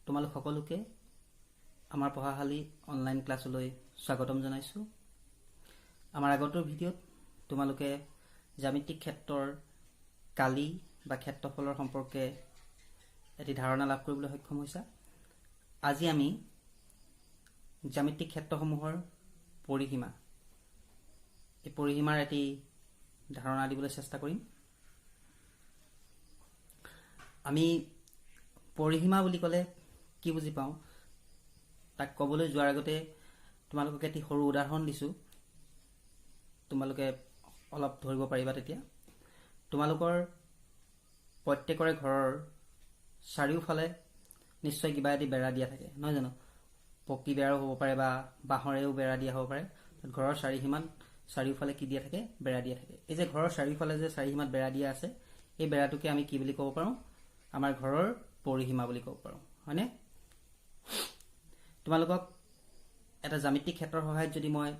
তোমালোক সকলোকে আমাৰ পঢ়াশালী অনলাইন ক্লাছলৈ স্বাগতম জনাইছো। আমাৰ আগতৰ ভিডিঅ'ত তোমালোকে জ্যামিতিক ক্ষেত্ৰৰ কালি বা ক্ষেত্ৰফলৰ সম্পৰ্কে এটি ধাৰণা লাভ কৰিবলৈ সক্ষম হৈছা। আজি আমি জ্যামিতিক ক্ষেত্ৰসমূহৰ পৰিসীমা এই পৰিসীমাৰ এটি ধাৰণা দিবলৈ চেষ্টা কৰিম। আমি পৰিসীমা বুলি ক'লে কি বুজি পাওঁ তাক ক'বলৈ যোৱাৰ আগতে তোমালোকক এটি সৰু উদাহৰণ দিছোঁ, তোমালোকে অলপ ধৰিব পাৰিবা। তেতিয়া তোমালোকৰ প্ৰত্যেকৰে ঘৰৰ চাৰিওফালে নিশ্চয় কিবা এটি বেৰা দিয়া থাকে, নহয় জানো? পকী বেৰাও হ'ব পাৰে বা বাঁহৰেও বেৰা দিয়া হ'ব পাৰে। ঘৰৰ চাৰিওফালে কি দিয়া থাকে? বেৰা দিয়া থাকে। এই যে ঘৰৰ চাৰিওফালে যে চাৰিসীমাত বেৰা দিয়া আছে, এই বেৰাটোকে আমি কি বুলি ক'ব পাৰোঁ? আমাৰ ঘৰৰ পৰিসীমা বুলি ক'ব পাৰোঁ, হয়নে? তোমালোকক এটা জ্যামিতিক ক্ষেত্ৰৰ সহায়ত যদি মই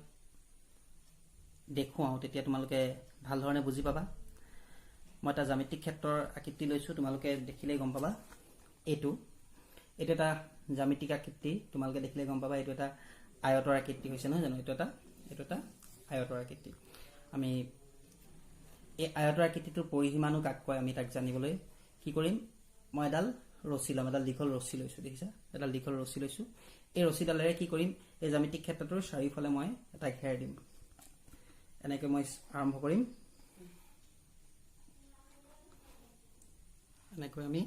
দেখুৱাওঁ তেতিয়া তোমালোকে ভাল ধৰণে বুজি পাবা। মই এটা জ্যামিতিক ক্ষেত্ৰৰ আকৃতি লৈছোঁ, তোমালোকে দেখিলেই গম পাবা। এইটো এটা জ্যামিতিক আকৃতি, তোমালোকে দেখিলেই গম পাবা। এইটো এটা আয়তৰ আকৃতি হৈছে, নহয় জানো? এইটো এটা আয়তৰ আকৃতি। আমি এই আয়তৰ আকৃতিটোৰ পৰিসীমানো কাক কয় আমি তাক জানিবলৈ কি কৰিম? মই এডাল ৰছী ল'ম, এডাল দীঘল ৰছী লৈছোঁ, দেখিছা? এডাল দীঘল ৰছী লৈছোঁ। এই ৰছীডালেৰে কি কৰিম? এই জ্যামিতিক ক্ষেত্ৰটোৰ চাৰিওফালে মই এটা ঘেৰ দিম। এনেকৈ মই আৰম্ভ কৰিম। এনেকৈ আমি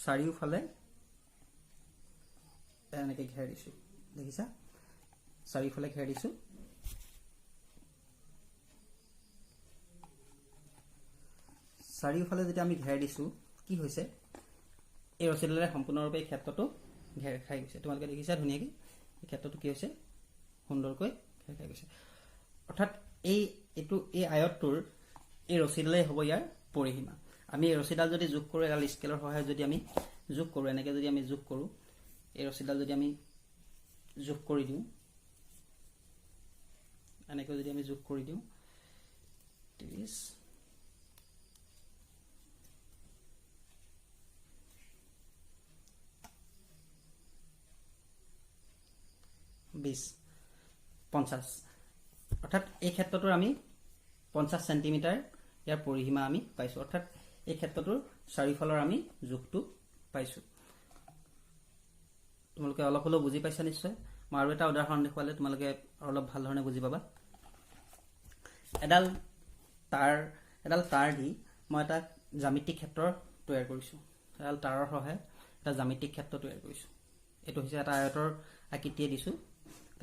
চাৰিওফালে এনেকৈ ঘেৰ দিছোঁ, দেখিছা? চাৰিওফালে ঘেৰ দিছোঁ। চাৰিওফালে যেতিয়া আমি ঘেৰ দিছোঁ, কি হৈছে? এই ৰছীডালেৰে সম্পূৰ্ণৰূপে এই ক্ষেত্ৰটো ঘেৰ খাই গৈছে। তোমালোকে দেখিছা ধুনীয়াকৈ এই ক্ষেত্ৰটো কি হৈছে? সুন্দৰকৈ ঘেৰ খাই গৈছে। অৰ্থাৎ এই আয়তটোৰ এই ৰছীডালেই হ'ব ইয়াৰ পৰিসীমা। আমি এই ৰছীডাল যদি যোগ কৰোঁ, এডাল স্কেলৰ সহায়ত যদি আমি যোগ কৰোঁ, এনেকৈ যদি আমি যোগ কৰোঁ, এই ৰছীডাল যদি আমি যোগ কৰি দিওঁ, এনেকৈ যদি আমি যোগ কৰি দিওঁ, 30, 20, 50, অৰ্থাৎ এই ক্ষেত্ৰটোৰ আমি 50 চেণ্টিমিটাৰ ইয়াৰ পৰিসীমা আমি পাইছোঁ। অৰ্থাৎ এই ক্ষেত্ৰটোৰ চাৰিওফালৰ আমি জোখটো পাইছোঁ। তোমালোকে অলপ হ'লেও বুজি পাইছা নিশ্চয়। মই আৰু এটা উদাহৰণ দেখুৱালে তোমালোকে অলপ ভাল ধৰণে বুজি পাবা। এডাল তাঁৰ দি মই এটা জ্যামিতিক ক্ষেত্ৰ তৈয়াৰ কৰিছোঁ। এডাল তাঁৰৰ সহায়ত এটা জ্যামিতিক ক্ষেত্ৰ তৈয়াৰ কৰিছোঁ। এইটো হৈছে এটা আয়তৰ আকৃতিয়ে দিছোঁ,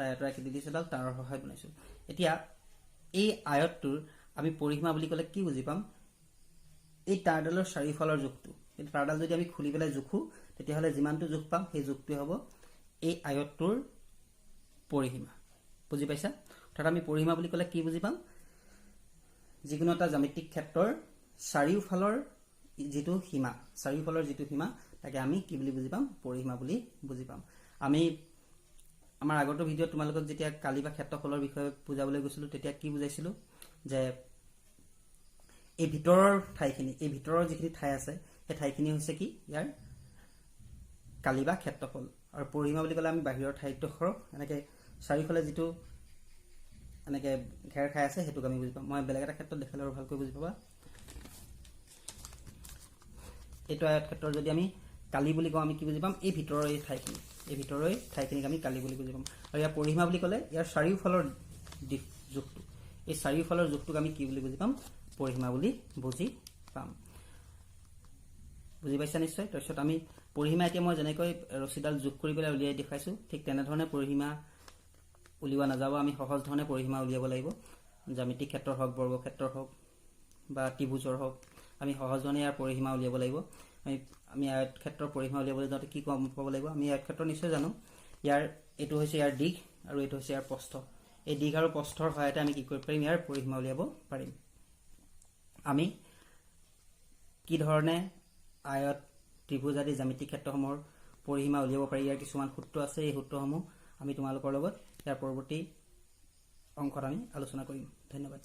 আয়তৰ আকৃতি দিছোঁ, এডাল তাঁৰৰ সহায়ত বনাইছোঁ। এতিয়া এই আয়তটোৰ আমি পৰিসীমা বুলি ক'লে কি বুজি পাম? এই তাঁৰডালৰ চাৰিওফালৰ জোখটো। এই তাঁৰডাল যদি আমি খুলি পেলাই জোখোঁ, তেতিয়াহ'লে যিমানটো জোখ পাম সেই জোখটোৱে হ'ব এই আয়তটোৰ পৰিসীমা। বুজি পাইছা? অৰ্থাৎ আমি পৰিসীমা বুলি ক'লে কি বুজি পাম? যিকোনো এটা জ্যামিতিক ক্ষেত্ৰৰ চাৰিওফালৰ যিটো সীমা তাকে আমি কি বুলি বুজি পাম? পৰিসীমা বুলি বুজি পাম। আমি আমাৰ আগৰটো ভিডিঅ'ত তোমালোকক যেতিয়া কালি বা ক্ষেত্ৰফলৰ বিষয়ে বুজাবলৈ গৈছিলোঁ, তেতিয়া কি বুজাইছিলোঁ? যে এই ভিতৰৰ যিখিনি ঠাই আছে, সেই ঠাইখিনি হৈছে কি? ইয়াৰ কালি বা ক্ষেত্ৰফল। আৰু পৰিসীমা বুলি ক'লে আমি বাহিৰৰ ঠাইডোখৰক এনেকৈ চাৰিওফালে যিটো এনেকৈ ঘেৰ খাই আছে সেইটোক আমি বুজি পাম। মই বেলেগ এটা ক্ষেত্ৰত দেখালে আৰু ভালকৈ বুজি পাবা। এইটো আয়ত ক্ষেত্ৰৰ যদি আমি কালি বুলি কওঁ, আমি কি বুজি পাম? এই ভিতৰৰ ঠাইখিনিক আমি কালি বুলি বুজি পাম। আৰু ইয়াৰ পৰিসীমা বুলি ক'লে ইয়াৰ চাৰিওফালৰ জোখটো, এই চাৰিওফালৰ জোখটোক আমি কি বুলি বুজি পাম? পৰিসীমা বুলি বুজি পাম। বুজি পাইছা নিশ্চয়? তাৰপিছত আমি পৰিসীমা এতিয়া মই যেনেকৈ ৰছীডাল যোগ কৰি পেলাই উলিয়াই দেখুৱাইছোঁ, ঠিক তেনেধৰণে পৰিসীমা উলিওৱা নাযাব। আমি সহজ ধৰণে পৰিসীমা উলিয়াব লাগিব। জ্যামিতিক ক্ষেত্ৰৰ হওক, বৰ্গক্ষেত্ৰৰ হওক বা ত্ৰিভুজৰ হওক, আমি সহজ ধৰণে ইয়াৰ পৰিসীমা উলিয়াব লাগিব। আমি আয়ত ক্ষেত্ৰৰ পৰিসীমা উলিয়াবলৈ যাওঁতে কি পাব লাগিব? আমি আয়ত ক্ষেত্ৰ নিশ্চয় জানো। এইটো হৈছে ইয়াৰ দিশ আৰু এইটো হৈছে ইয়াৰ প্ৰস্থ। এই দিশ আৰু প্ৰস্থৰ সহায়তে আমি কি কৰিব পাৰিম? ইয়াৰ পৰিসীমা উলিয়াব পাৰিম। আমি কি ধৰণে আয়ত, ত্ৰিভুজ আদি জ্যামিতিক ক্ষেত্ৰসমূহৰ পৰিসীমা উলিয়াব পাৰি, ইয়াৰ কিছুমান সূত্ৰ আছে। এই সূত্ৰসমূহ আমি তোমালোকৰ লগত ইয়াৰ পৰৱৰ্তী অংশত আমি আলোচনা কৰিম। ধন্যবাদ।